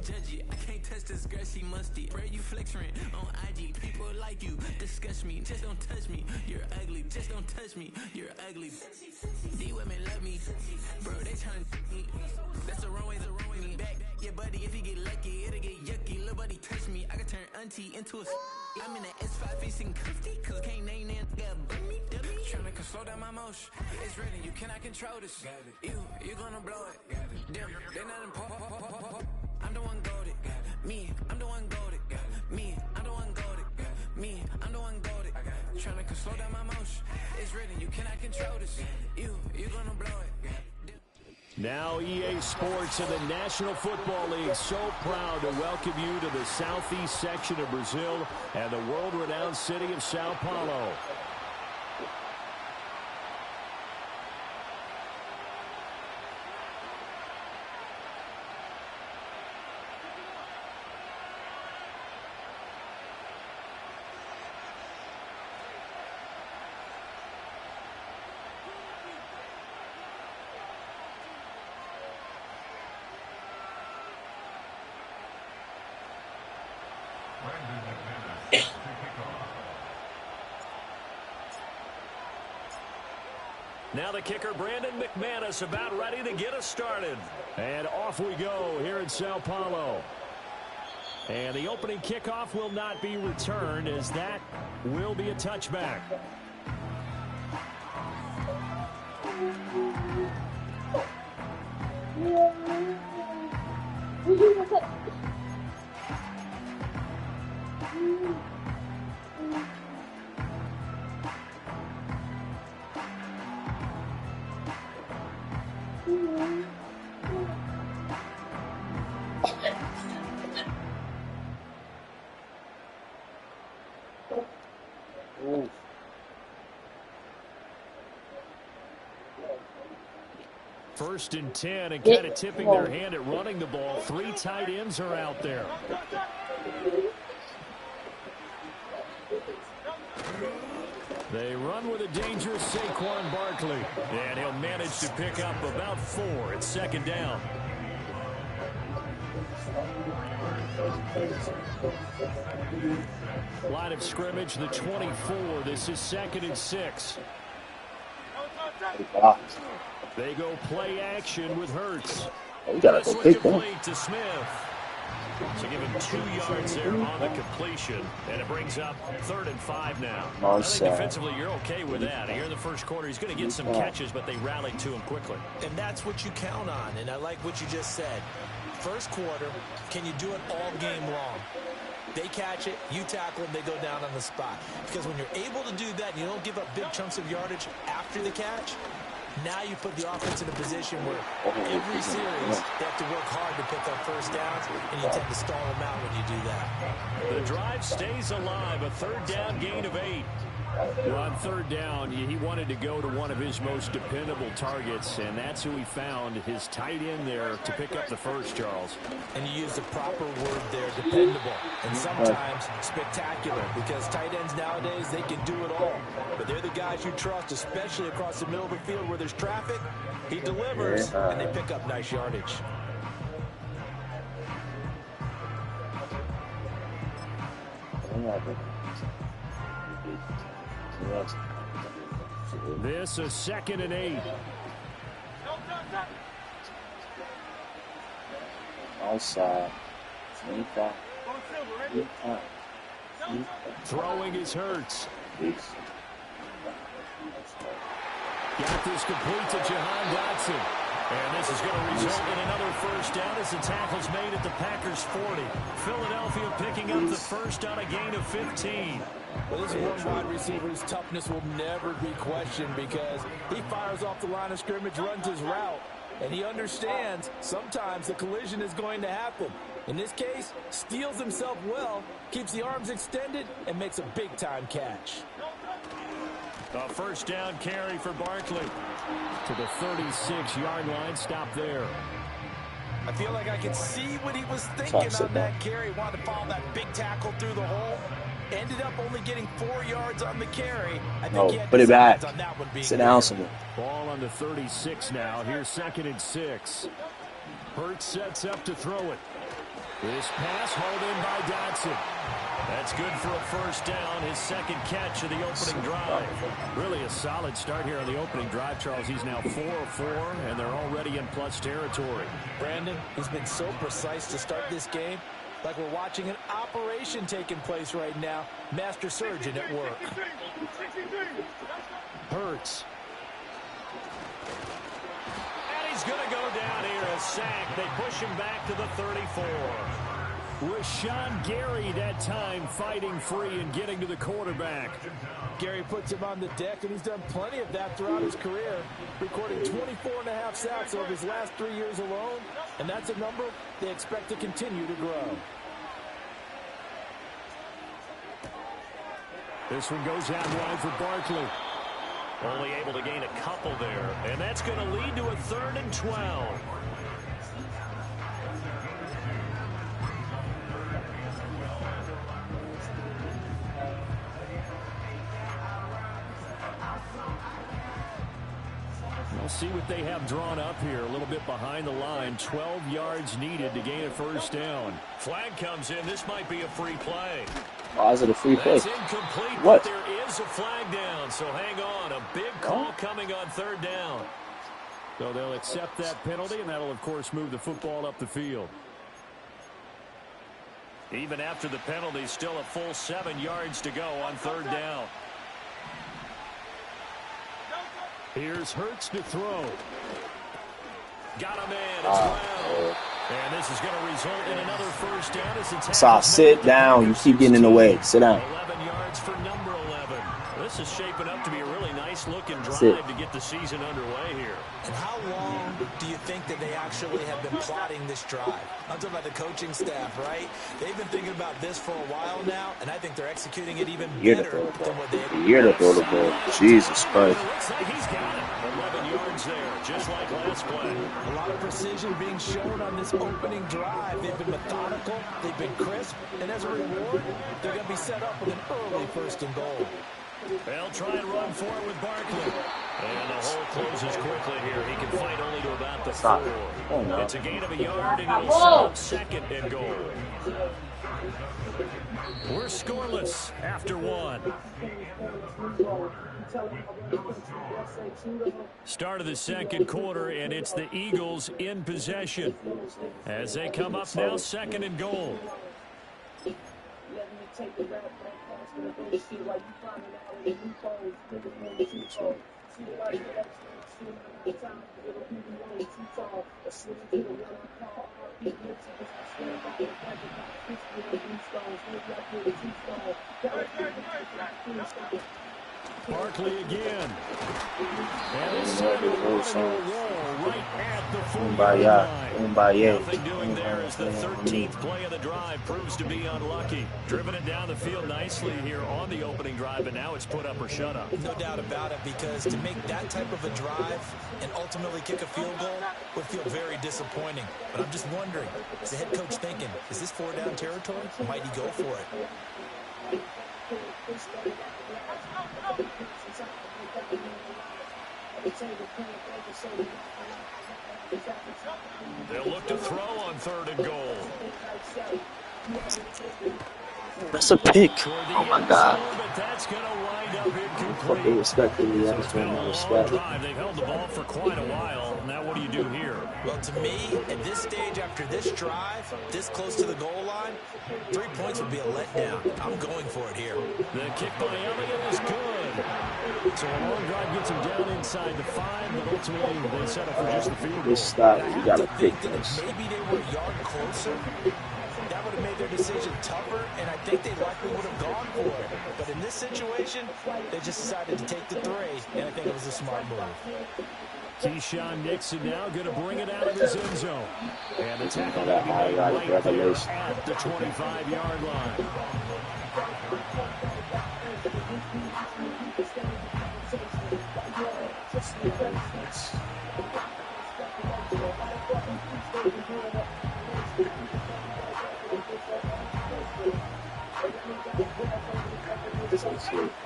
judgy. I can't touch this girl, she musty. Where you flexing on IG? People like you disgust me. Just don't touch me. You're ugly. Just don't touch me. You're ugly. These women love me, bro. They trying to me. That's the wrong way. Me back, yeah, buddy. If you get lucky, it'll get yucky. Little buddy touch me. I can turn auntie into a. I'm in the S5 facing cuffy, cause can't name that guy. Tryna slow down my motion. It's ready, you cannot control this. You gonna blow it. Damn, they not important. I'm the one goated. Me, I'm the one goated. Me, I'm the one goated. Me, I'm the one goated. Tryna slow down my motion. It's ready, you cannot control this. You gonna blow it. Now EA Sports and the National Football League so proud to welcome you to the southeast section of Brazil and the world-renowned city of Sao Paulo. Now the kicker, Brandon McManus, about ready to get us started. And off we go here in Sao Paulo. And the opening kickoff will not be returned, as that will be a touchback. First and 10, and kind of tipping their hand at running the ball. 3 tight ends are out there. They run with a dangerous Saquon Barkley, and he'll manage to pick up about 4 at second down. Line of scrimmage, the 24. This is 2nd and 6. They go play action with Hurts. This one complete to Smith. So give him 2 yards there on the completion, and it brings up 3rd and 5 now. I think defensively you're okay with that. Here in the first quarter, he's going to get some catches, but they rallied to him quickly. And that's what you count on, and I like what you just said. First quarter, can you do it all game long? They catch it, you tackle them, they go down on the spot. Because when you're able to do that and you don't give up big chunks of yardage after the catch, now you put the offense in a position where every series they have to work hard to pick up first downs, and you tend to stall them out when you do that. The drive stays alive, a 3rd down gain of 8. Well, on 3rd down, he wanted to go to one of his most dependable targets, and that's who he found, his tight end there, to pick up the first, Charles. And you use the proper word there, dependable, and sometimes spectacular, because tight ends nowadays, they can do it all. But they're the guys you trust, especially across the middle of the field where there's traffic. He delivers, and they pick up nice yardage. This is 2nd and 8. Outside. Throwing is Hurts. Got this complete to Jahan Dotson. And this is going to result in another first down as the tackle's made at the Packers' 40. Philadelphia picking up the first on a gain of 15. Well, this is one wide receiver whose toughness will never be questioned because he fires off the line of scrimmage, runs his route, and he understands sometimes the collision is going to happen. In this case, steals himself well, keeps the arms extended, and makes a big-time catch. A first down carry for Barkley to the 36-yard line. Stop there. I feel like I can see what he was thinking on that carry. Wanted to follow that big tackle through the hole. Ended up only getting 4 yards on the carry. I think he had put it back. on that one being sit down somewhere. Ball on the 36 now. Here's 2nd and 6. Hurts sets up to throw it. This pass hauled in by Dotson. That's good for a first down, his second catch of the opening drive. Really a solid start here on the opening drive, Charles. He's now 4 of 4, and they're already in plus territory. Brandon, he's been so precise to start this game, like we're watching an operation taking place right now. Master surgeon at work. Hurts. And he's going to go down here, a sack. They push him back to the 34. Rashawn Gary that time fighting free and getting to the quarterback. Gary puts him on the deck, and he's done plenty of that throughout his career, recording 24.5 sacks over his last 3 years alone, and that's a number they expect to continue to grow. This one goes out wide for Barkley. Only able to gain a couple there, and that's going to lead to a 3rd and 12. We'll see what they have drawn up here. A little bit behind the line. 12 yards needed to gain a first down. Flag comes in. This might be a free play. Why is it a free play? That's incomplete, What? but there is a flag down, so hang on. A big call coming on 3rd down. So they'll accept that penalty, and that'll, of course, move the football up the field. Even after the penalty, still a full 7 yards to go on 3rd down. Here's Hurts to throw. Got a man as well. And this is going to result in another first down. So sit down. You keep getting in the way. Sit down. 11 yards for number 11. This is shaping up to be a really nice-looking drive to get the season underway here. And how long do you think that they actually have been plotting this drive? I'm talking about the coaching staff, right? They've been thinking about this for a while now, and I think they're executing it even better than what they had. The year to throw the ball. Jesus Christ. It looks like he's got it. 11 yards there, just like last play. A lot of precision being shown on this opening drive. They've been methodical, they've been crisp, and as a reward, they're going to be set up with an early 1st and goal. They'll try and run for it with Barkley. And the hole closes quickly here. He can fight only to about the 4. Oh, no. It's a gain of a yard, and it'll set up 2nd and goal. We're scoreless after 1. Start of the 2nd quarter, and it's the Eagles in possession. As they come up now, 2nd and goal. Barkley again. And this time he'll run into a wall right at the 40-yard line. Nothing doing there as the 13th play of the drive proves to be unlucky. Driven it down the field nicely here on the opening drive, and now it's put up or shut up. No doubt about it, because to make that type of a drive and ultimately kick a field goal would feel very disappointing. But I'm just wondering, is the head coach thinking, is this 4-down territory, or might he go for it? They'll look to throw on 3rd and goal. That's a pick. Oh, my God. But that's going to wind up incomplete. They respect me. It's been a long drive. They've held the ball for quite a while. Now what do you do here? Well, to me, at this stage, after this drive, this close to the goal line, 3 points would be a letdown. I'm going for it here. The kick by Elliott is good. So a long drive gets him down inside the 5, but ultimately they settle for just the field goal. This stop, you got to pick this. Maybe they were a yard closer. That would have made their decision tougher, and I think they likely would have gone for it. But in this situation, they just decided to take the 3, and I think it was a smart move. Keyshawn Nixon now going to bring it out of his end zone. And the tackle will be made highlight right there revelation. at the 25-yard line.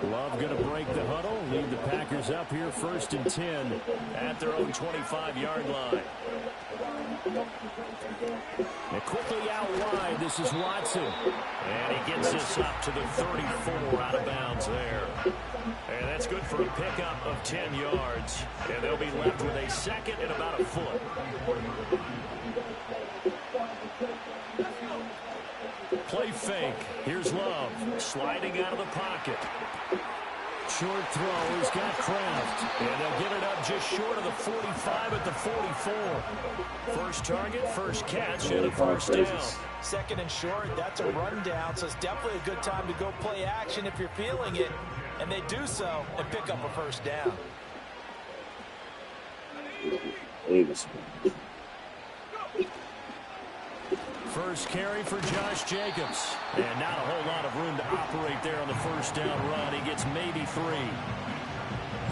Love going to break the huddle, lead the Packers up here 1st and 10 at their own 25-yard line. And quickly out wide, this is Watson. And he gets this up to the 34, out of bounds there. And that's good for a pickup of 10 yards. And they'll be left with a second and about a foot. Play fake. Here's Love sliding out of the pocket. Short throw. He's got Kraft. And they'll get it up just short of the 45 at the 44. First target, first catch, and a first down. Second and short, that's a rundown, so it's definitely a good time to go play action if you're feeling it. And they do so and pick up a first down. First carry for Josh Jacobs. And not a whole lot of room to operate there on the first down run. He gets maybe 3.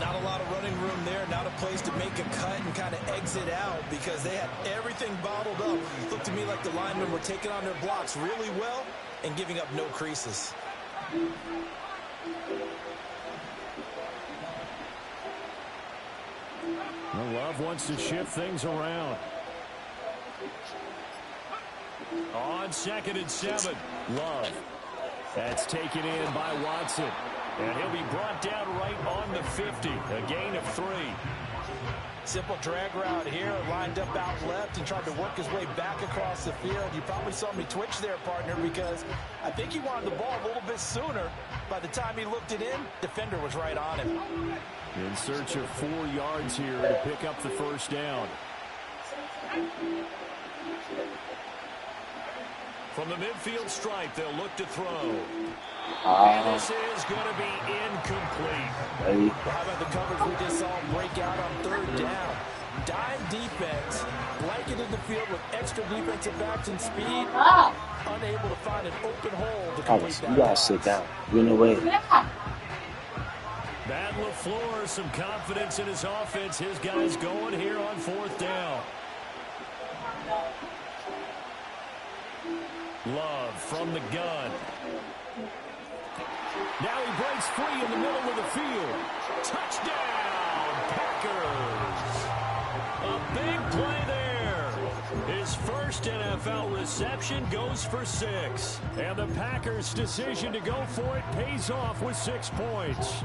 Not a lot of running room there. Not a place to make a cut and kind of exit out because they had everything bottled up. It looked to me like the linemen were taking on their blocks really well and giving up no creases. Well, Love wants to shift things around. On 2nd and 7, Love. That's taken in by Watson. And he'll be brought down right on the 50. A gain of 3. Simple drag route here, lined up out left and tried to work his way back across the field. You probably saw me twitch there, partner, because I think he wanted the ball a little bit sooner. By the time he looked it in, defender was right on him. In search of 4 yards here to pick up the first down. From the midfield stripe, they'll look to throw. And this is going to be incomplete. How about the coverage we just saw break out on 3rd down? Dime defense, blanketed the field with extra defensive backs and speed, unable to find an open hole to complete that. You gotta sit down. You're in the way. Matt LaFleur, some confidence in his offense. His guys going here on 4th down. Love from the gun. Now he breaks free in the middle of the field. Touchdown, Packers. A big play there. His first NFL reception goes for 6. And the Packers' decision to go for it pays off with 6 points.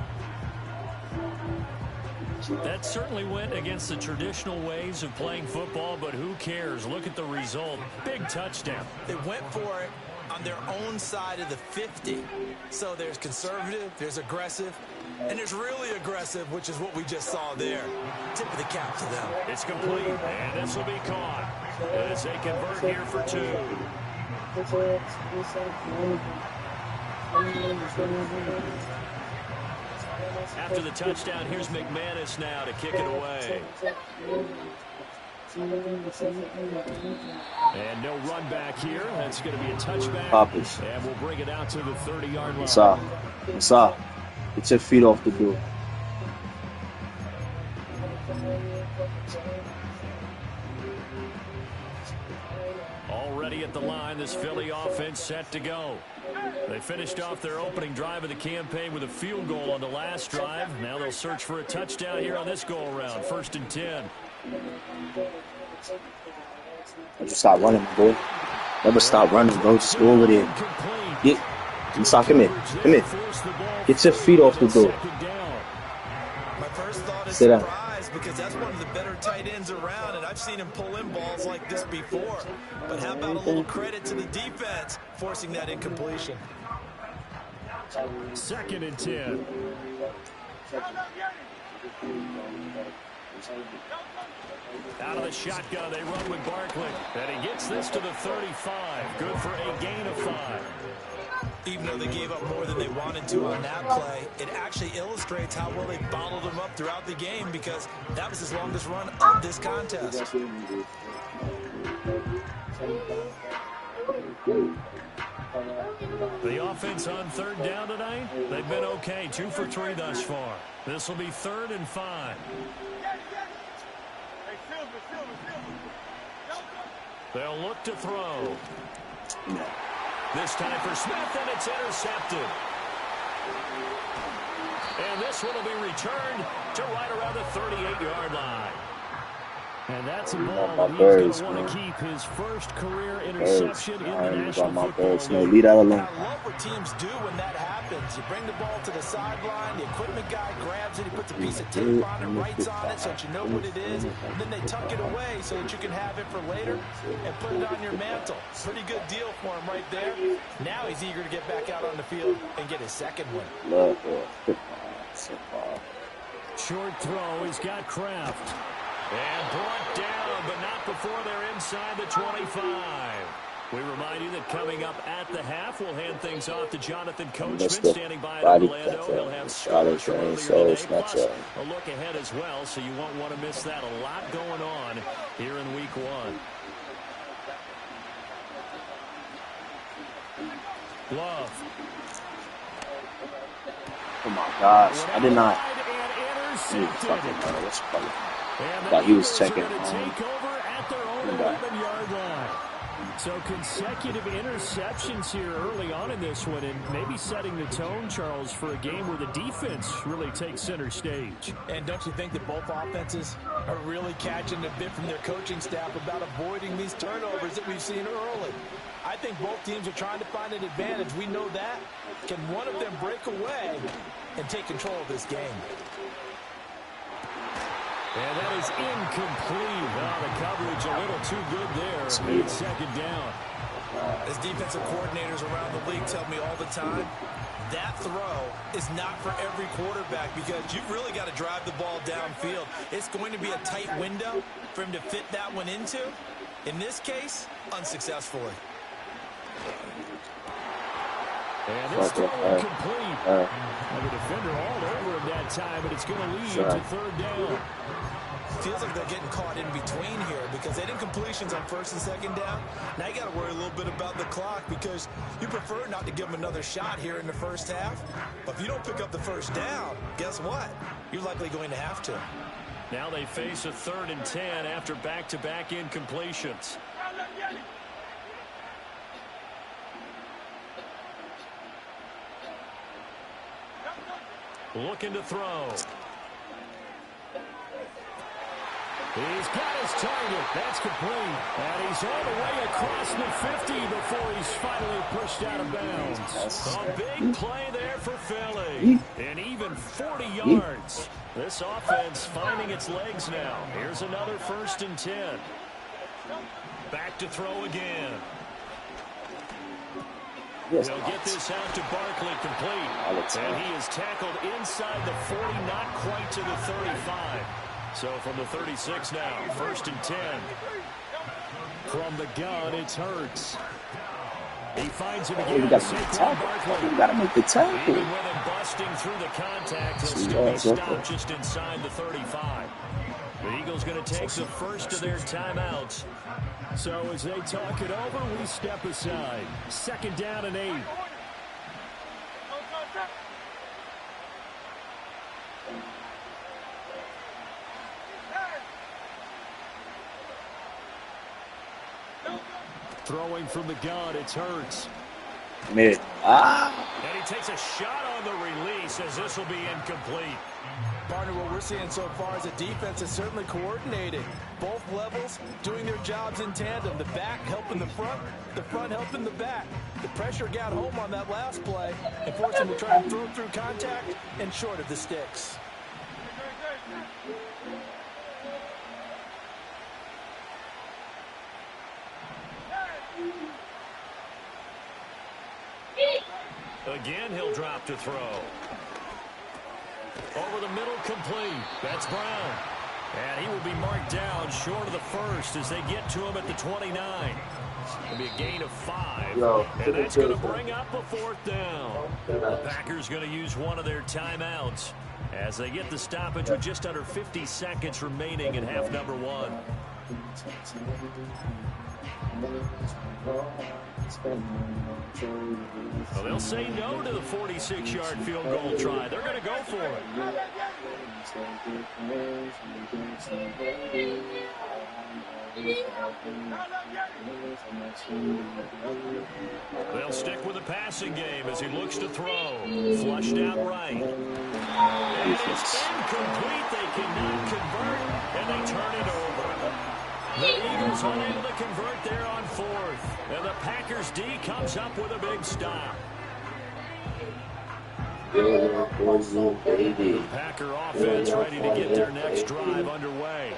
That certainly went against the traditional ways of playing football, but who cares? Look at the result. Big touchdown. They went for it on their own side of the 50. So there's conservative, there's aggressive, and there's really aggressive, which is what we just saw there. Tip of the cap to them. It's complete, and this will be caught as they convert here for 2. After the touchdown, here's McManus now to kick it away. And no run back here. That's going to be a touchback. And we'll bring it out to the 30-yard line. What's up? Get your feet off the door. Already at the line, this Philly offense set to go. They finished off their opening drive of the campaign with a field goal on the last drive. Now they'll search for a touchdown here on this go-around. 1st and 10. Just stop running, bro. Never stop running, bro. Just go over there. Come here. Get your feet off the door. My first thought is Sit down. surprise because that's one of the better tight ends around, and I've seen him pull in balls like this before. But how about a little credit to the defense forcing that incompletion? 2nd and 10. Out of the shotgun, they run with Barkley. And he gets this to the 35. Good for a gain of 5. Even though they gave up more than they wanted to on that play, it actually illustrates how well they bottled them up throughout the game because that was his longest run of this contest. The offense on 3rd down tonight, they've been okay. 2 for 3 thus far. This will be 3rd and 5. They'll look to throw. This time for Smith, and it's intercepted. And this one will be returned to right around the 38-yard line. And that's a About ball my that he's birds, going to want man. to keep his first career Birds. interception in I the ain't National about my Football birds. No, League. leave that alone. I love what teams do when that happens. You bring the ball to the sideline, the equipment guy grabs it, he puts a piece of tape on it, writes on it so that you know what it is, and then they tuck it away so that you can have it for later and put it on your mantle. Pretty good deal for him right there. Now he's eager to get back out on the field and get his second one. Love it. So far. Short throw. He's got Kraft. And brought down, but not before they're inside the 25. We remind you that coming up at the half, we'll hand things off to Jonathan Coachman, standing by in Orlando. He'll have scores from earlier today, plus a look ahead as well, so you won't want to miss that. A lot going on here in Week 1. Love. Oh my gosh, I did not. Thought he was checking. Take over at their own 11-yard line. So consecutive interceptions here early on in this one, and maybe setting the tone, Charles, for a game where the defense really takes center stage. And don't you think that both offenses are really catching a bit from their coaching staff about avoiding these turnovers that we've seen early? I think both teams are trying to find an advantage. We know that. Can one of them break away and take control of this game? And that is incomplete. Oh, the coverage a little too good there. It's second down. As defensive coordinators around the league tell me all the time, that throw is not for every quarterback because you've really got to drive the ball downfield. It's going to be a tight window for him to fit that one into. In this case, unsuccessfully. And this throw incomplete. And the defender all over him that time, but it's going to lead to third down. Feels like they're getting caught in between here because they did completions on first and second down. Now you got to worry a little bit about the clock because you prefer not to give them another shot here in the first half. But if you don't pick up the first down, guess what? You're likely going to have to. Now they face a 3rd and 10 after back-to-back incompletions. Looking to throw. He's got his target. That's complete. And he's all the way across the 50 before he's finally pushed out of bounds. A big play there for Philly. And even 40 yards. This offense finding its legs now. Here's another 1st and 10. Back to throw again. He'll get this out to Barkley complete. And he is tackled inside the 40, not quite to the 35. So from the 36 now, 1st and 10. From the gun, it's Hurts. He finds him again. You gotta make the tackle. Even with him busting through the contact, he'll still be stopped just inside the 35. The Eagles going to take the first of their timeouts. So as they talk it over, we step aside. 2nd down and 8. Throwing from the gun, it's Hurts. Mid. And he takes a shot on the release as this will be incomplete. Partner, what we're seeing so far is a defense is certainly coordinated. Both levels doing their jobs in tandem. The back helping the front helping the back. The pressure got home on that last play and forced him to try and throw through contact and short of the sticks. Again, he'll drop to throw. Over the middle, complete. That's Brown. And he will be marked down short of the first as they get to him at the 29. It'll be a gain of 5. And that's going to bring up a 4th down. The Packers going to use one of their timeouts as they get the stoppage with just under 50 seconds remaining in half number 1. Well, they'll say no to the 46-yard field goal try. They're going to go for it. They'll stick with the passing game as he looks to throw. Flushed out right. And it's incomplete. They cannot convert, and they turn it over. The Eagles unable to convert there on fourth. And the Packers D comes up with a big stop. The Packer offense ready to get their next drive underway.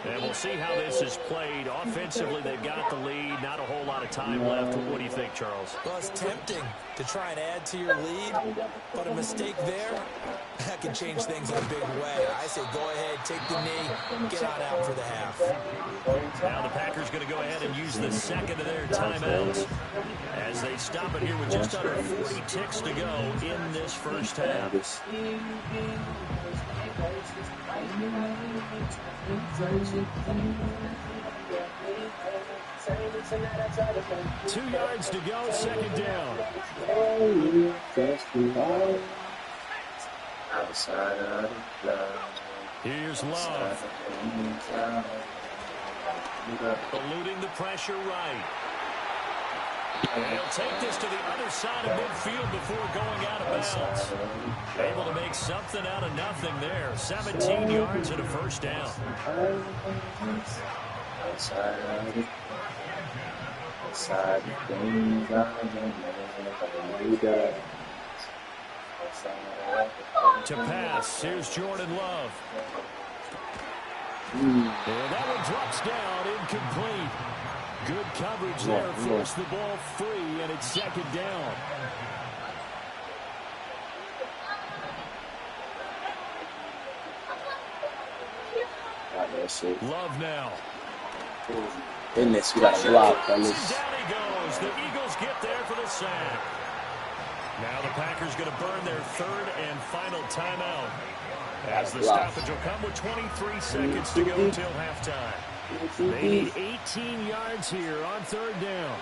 And we'll see how this is played. Offensively, they've got the lead. Not a whole lot of time left. What do you think, Charles? Well, it's tempting to try and add to your lead, but a mistake there, that can change things in a big way. I say go ahead, take the knee, get on out for the half. Now the Packers going to go ahead and use the second of their timeouts as they stop it here with just under 40 ticks to go in this first half. 2 yards to go, second down. Here's Love. Eluding the pressure right. And he'll take this to the other side of midfield before going out of bounds. Able to make something out of nothing there. 17 yards and a first down. To pass, here's Jordan Love. And that one drops down, incomplete. Good coverage there, forced the ball free, and it's second down. Love now. In this, we got a block, fellas. Down he goes. The Eagles get there for the sack. Now the Packers going to burn their third and final timeout, as the stoppage will come with 23 seconds to go until halftime. They need 18 yards here on third down.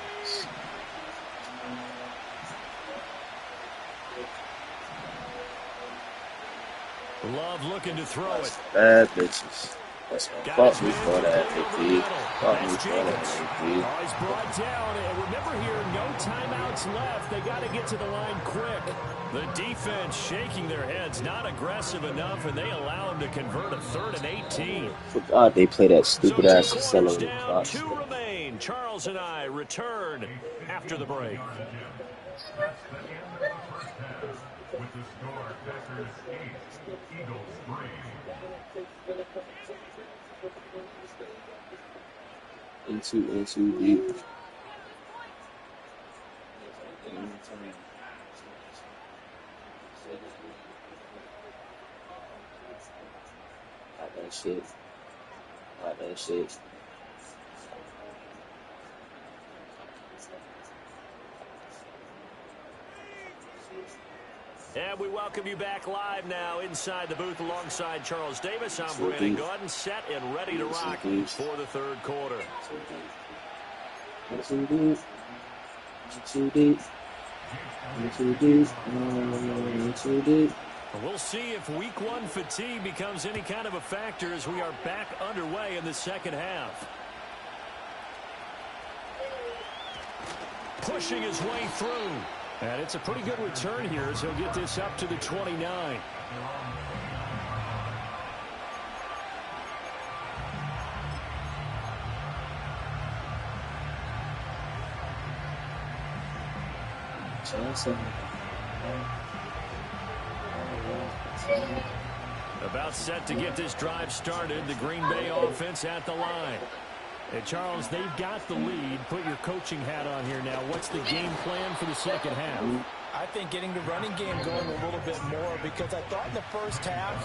Love looking to throw it. Bad bitches. Fuck me for that, AP. Fuck me for that, AP. Oh, he's brought down. And remember here, no timeouts left. They got to get to the line quick. The defense shaking their heads, not aggressive enough, and they allow him to convert a 3rd and 18. Forgot they play that stupid ass accelerated down, 2 remain. Charles and I return after the break. With the score, Packers 8, Eagles 3. Into deep. Like that shit. And we welcome you back live now inside the booth alongside Charles Davis. I'm Brandon Gordon, set and ready to rock for the third quarter. We'll see if week 1 fatigue becomes any kind of a factor as we are back underway in the second half. Pushing his way through. And it's a pretty good return here as he'll get this up to the 29. About set to get this drive started. The Green Bay offense at the line. And Charles, they've got the lead. Put your coaching hat on here now. What's the game plan for the second half? I think getting the running game going a little bit more, because I thought in the first half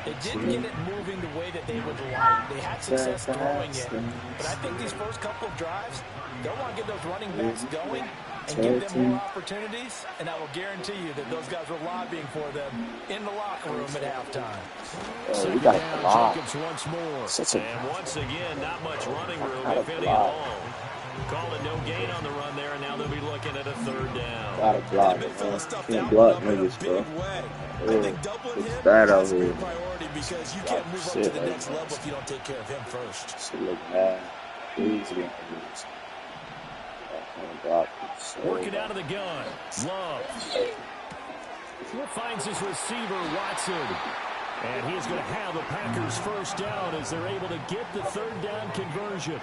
they didn't get it moving the way that they would like. They had success throwing it, but I think these first couple of drives, they'll want to get those running backs going and give them more opportunities, and I will guarantee you that those guys were lobbying for them in the locker room at halftime. Oh, we got a block. Once more. And once again, not much running room, if any at all. Call it no gain on the run there, and now they'll be looking at a third down. Got a block, man. Can't block niggas, bro. It's bad out here. Because you can't move up to the next level if you don't take care of him first. Shit look bad. Easy. Working out of the gun. Love. Finds his receiver, Watson. And he is going to have the Packers first down as they're able to get the third down conversion.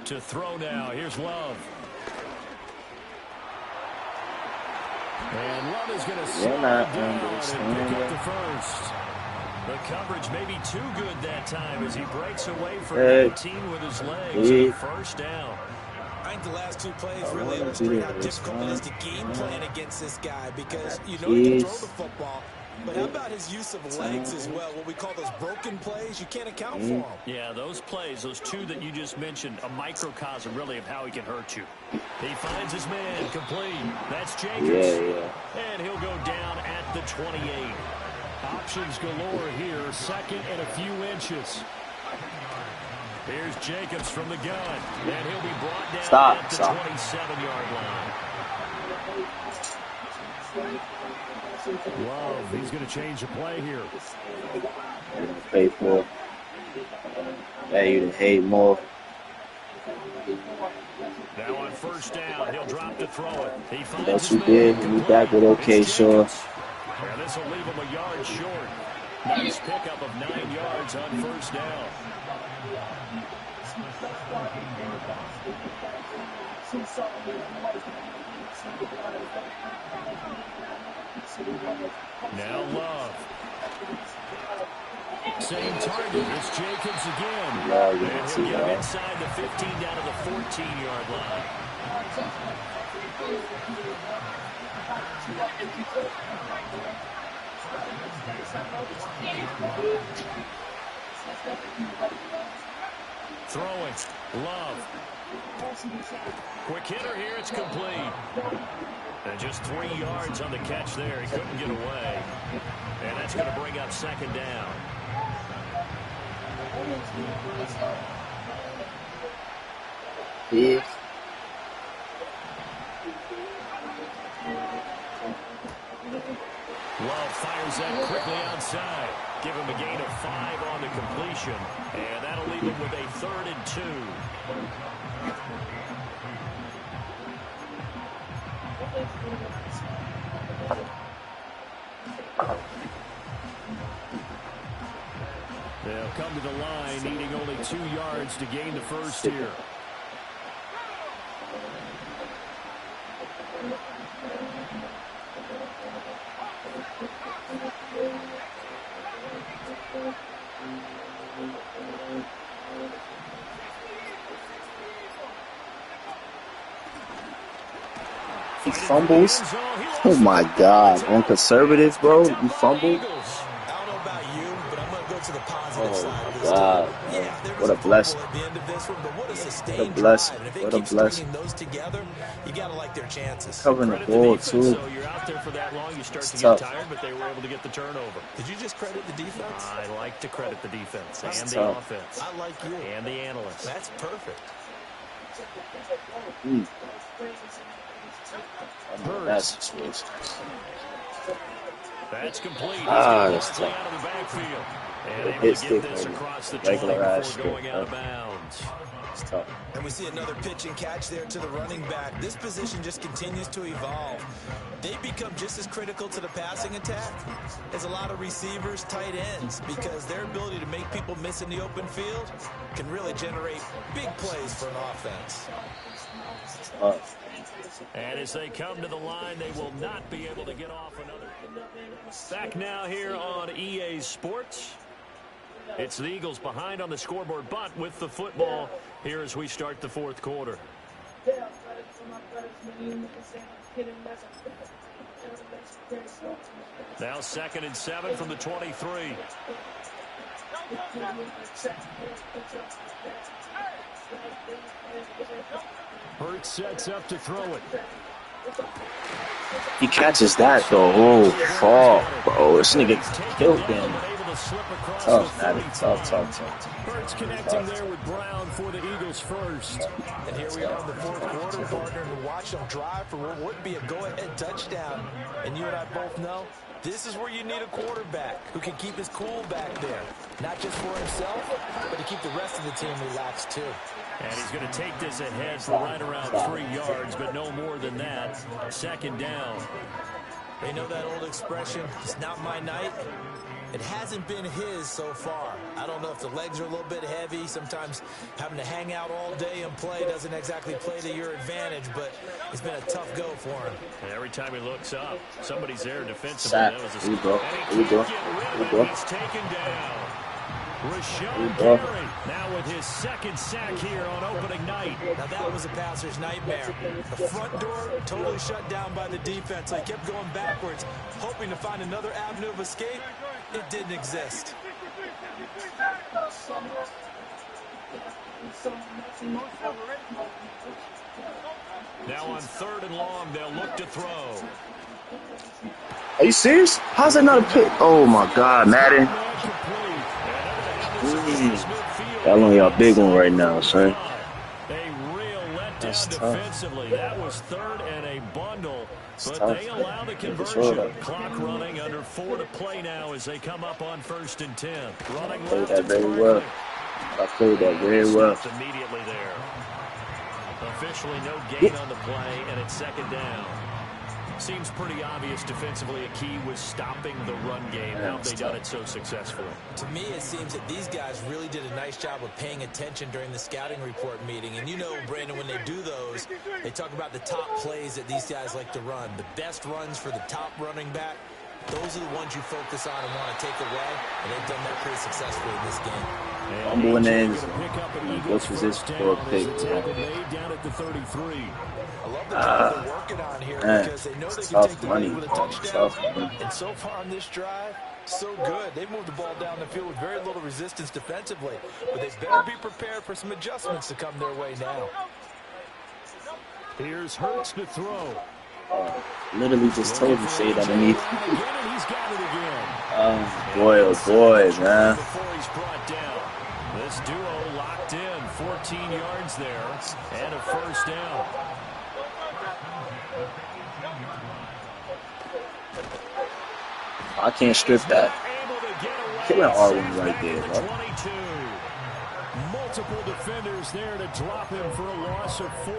To throw now. Here's Love. And Love is going to slide down and pick up the first. The coverage may be too good that time as he breaks away from 19 with his legs. And first down. I think the last two plays really illustrate how difficult it is to game plan against this guy because you know he can throw the football. But how about his use of legs as well? What we call those broken plays, you can't account for them. Yeah, those plays, those two that you just mentioned, a microcosm really of how he can hurt you. He finds his man complete. That's Jacobs. And he'll go down at the 28. Options galore here, second and a few inches. Here's Jacobs from the gun. And he'll be brought down at the 27-yard line. Love, he's going to change the play here. Pay for. Yeah, you hate more. Now on first down, he'll drop to throw it. He finds That's what you did. You back with okay, sure. Yeah, this will leave him a yard short. Nice pickup of 9 yards on first down. Now Love. Same target. It's Jacobs again. And he'll get him inside the 15 down to the 14-yard line. Throwing. Love. Quick hitter here. It's complete. And just 3 yards on the catch there. He couldn't get away. And that's going to bring up second down. Yeah. Love fires that quickly outside. Give him a gain of 5 on the completion. And that'll leave him with a 3rd and 2. They'll come to the line, needing only 2 yards to gain the first here. He fumbles. Oh my God. On conservatives, bro. You fumbled. God. What a blessing. What a blessing. What a blessing. Those together, you gotta like their chances. Covering the ball too. So you're out there for that long, you start to get Tough. tired, but they were able to get the turnover. Did you just credit the defense? I like to credit the defense and the tough. offense. I like you. And the analysts. That's perfect. That's That's complete. That's tough. Out of the backfield. And able Hit to get stick, this man. across the 20 Regular ass before going stick, out of man. bounds. It's tough. And we see another pitch and catch there to the running back. This position just continues to evolve. They become just as critical to the passing attack as a lot of receivers, tight ends, because their ability to make people miss in the open field can really generate big plays for an offense. And as they come to the line, they will not be able to get off another. Back now here on EA Sports. It's the Eagles behind on the scoreboard, but with the football here as we start the fourth quarter. Now 2nd and 7 from the 23. Hurts sets up to throw it. He catches that though. Oh, fuck, bro. This nigga killed him. Tough, man. Tough. Hurts connecting there with Brown for the Eagles first. And here we are in the fourth quarter, partner, and watch them drive for what would be a go-ahead touchdown. And you and I both know This is where you need a quarterback who can keep his cool back there. Not just for himself, but to keep the rest of the team relaxed too. And he's going to take this ahead for right around 3 yards, but no more than that. Second down. They know that old expression, it's not my night. It hasn't been his so far. I don't know if the legs are a little bit heavy. Sometimes having to hang out all day and play doesn't exactly play to your advantage, but it's been a tough go for him. And every time he looks up, somebody's there defensively. Sack. That was a Here we go. Here we go. Here we go. He's taken down. Rashawn Gary now with his second sack here on opening night. Now that was a passer's nightmare. The front door totally shut down by the defense. They kept going backwards, hoping to find another avenue of escape. It didn't exist. Now on 3rd and long, they'll look to throw. Are you serious? How's that not a pick? Oh my God, Madden. That only a big one right now, son. A real letdown That's defensively. tough. That was 3rd and a bundle. But tough. they allow the conversion. Clock running under 4 to play now as they come up on 1st and 10. Running Played left that very to well. I played that very well. Stopped immediately there. Officially no gain on the play, and it's 2nd down. Seems pretty obvious defensively a key was stopping the run game. How have they done it so successfully? To me, it seems that these guys really did a nice job of paying attention during the scouting report meeting. And you know, Brandon, when they do those, they talk about the top plays that these guys like to run. The best runs for the top running back. Those are the ones you focus on and want to take away. And they've done that pretty successfully in this game. Fumble in the end zone. What's resist for a pick? Down at the 33. I love the drive they're working on here because they know they can take the lead with a touchdown. And so far on this drive, so good. They moved the ball down the field with very little resistance defensively. But they better be prepared for some adjustments to come their way now. Here's Hurts to throw. Literally just told you say it underneath. He's got it again. Oh boy, man. Before he's brought down. This duo locked in. 14 yards there and a 1st down. I can't strip that. Killing R1 right there, bro. 22. Multiple defenders there to drop him for a loss of 4.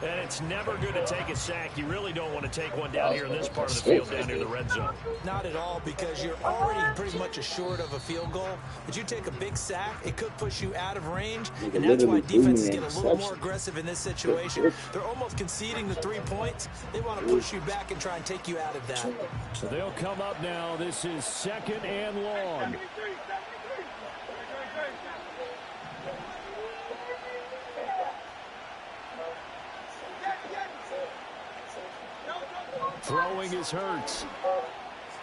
And it's never good to take a sack. You really don't want to take one down here in this part of the field down near the red zone. Not at all, because you're already pretty much assured of a field goal. But you take a big sack, it could push you out of range. And that's why defenses get a little more aggressive in this situation. They're almost conceding the 3 points. They want to push you back and try and take you out of that. So they'll come up now. This is 2nd and long. Throwing is Hurts.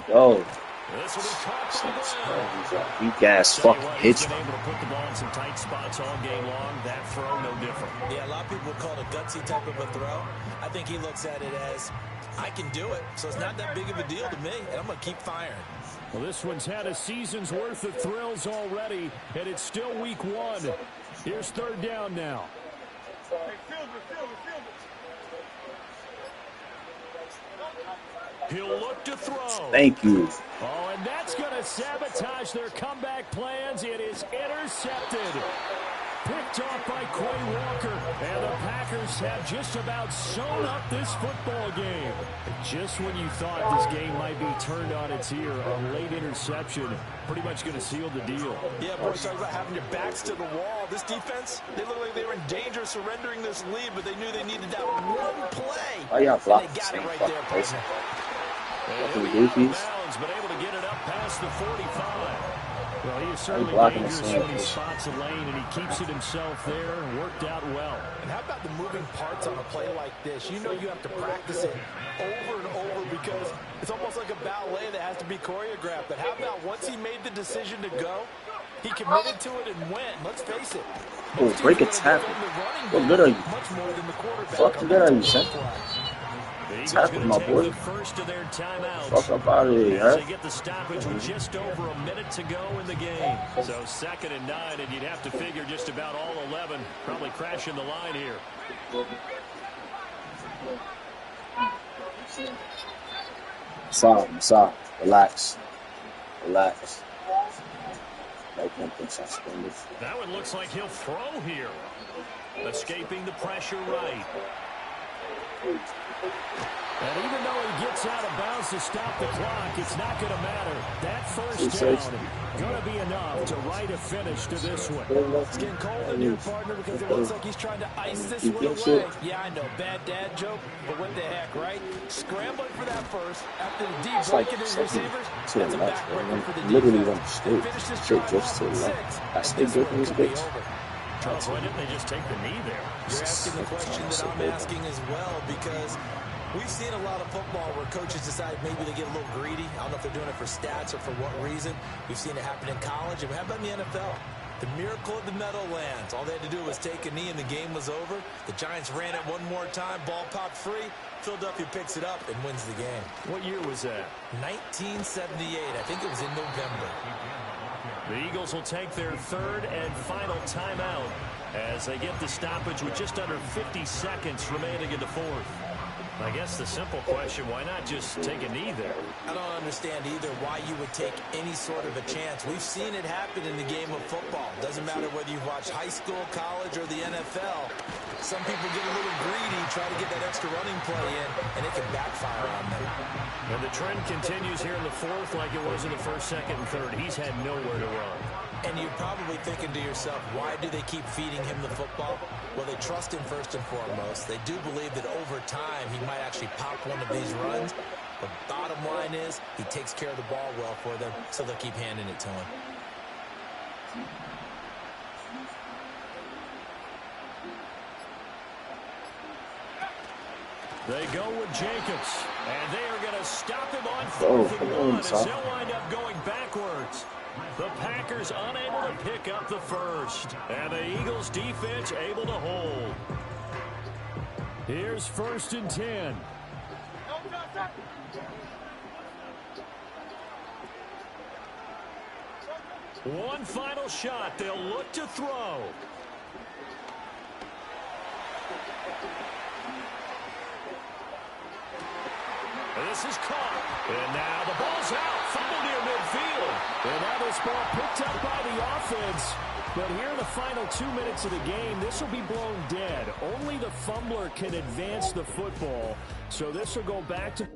Yo. This will be caught by You guys fucking hit you. able to put the ball in some tight spots all game long. That throw, no different. Yeah, a lot of people call it a gutsy type of a throw. I think he looks at it as, I can do it, so it's not that big of a deal to me, and I'm going to keep firing. Well, this one's had a season's worth of thrills already, and it's still week 1. Here's 3rd down now. He'll look to throw. Thank you. Oh, and that's going to sabotage their comeback plans. It is intercepted. Picked off by Quay Walker. And the Packers have just about sewn up this football game. Just when you thought this game might be turned on its ear, a late interception pretty much going to seal the deal. Yeah, boy, talk about having your backs to the wall. This defense, they look like they were in danger of surrendering this lead, but they knew they needed that one play. Oh, yeah, block. And they got it right there, partner. Fucking goofies. But able to get it up past the 45. Well, he is certainly blocking dangerous the when he spots a lane, and he keeps it himself there and worked out well. And how about the moving parts on a play like this? You know you have to practice it over and over because it's almost like a ballet that has to be choreographed. But how about once he made the decision to go, he committed to it and went. Let's face it. Oh, break a tackle. What good are you? Fuck good are you, son? Tackle my boy. The first of their timeouts. Fuck up out of here, huh? They get the stoppage with just over a minute to go in the game. So 2nd and 9, and you'd have to figure just about all 11 probably crashing the line here. Sorry. Relax. Relax. Like something suspended. That one looks like he'll throw here. Escaping the pressure right. And even though he gets out of bounds to stop the clock, it's not going to matter. That first down going to be enough to write a finish to this one. It's getting cold in here, partner, because it looks like he's trying to ice this one away. Yeah, I know, bad dad joke, but what the heck, right? Scrambling for that first after the deep break in his receivers. That's a backbreaker for the defense. Literally went straight just to the left. I stayed good in his pitch. Charles, why didn't they just take the knee there? You're asking the question that I'm asking as well, because we've seen a lot of football where coaches decide maybe they get a little greedy. I don't know if they're doing it for stats or for what reason. We've seen it happen in college, and how about in the NFL? The miracle of the Meadowlands. All they had to do was take a knee, and the game was over. The Giants ran it one more time. Ball popped free. Philadelphia picks it up and wins the game. What year was that? 1978. I think it was in November. The Eagles will take their third and final timeout as they get the stoppage with just under 50 seconds remaining in the fourth. I guess the simple question, why not just take a knee there? I don't understand either why you would take any sort of a chance. We've seen it happen in the game of football. Doesn't matter whether you watch high school, college, or the NFL. Some people get a little greedy, try to get that extra running play in, and it can backfire on them. And the trend continues here in the fourth like it was in the first, second, and third. He's had nowhere to run. And you're probably thinking to yourself, why do they keep feeding him the football? Well, they trust him first and foremost. They do believe that over time he might actually pop one of these runs. But bottom line is he takes care of the ball well for them, so they'll keep handing it to him. They go with Jacobs, and they are going to stop him on fourth and one as they'll wind up going backwards. The Packers unable to pick up the first, and the Eagles defense able to hold. Here's 1st and 10. One final shot. They'll look to throw. This is caught. And now the ball's out. Fumble near midfield. And now this ball picked up by the offense. But here in the final 2 minutes of the game, this will be blown dead. Only the fumbler can advance the football. So this will go back to...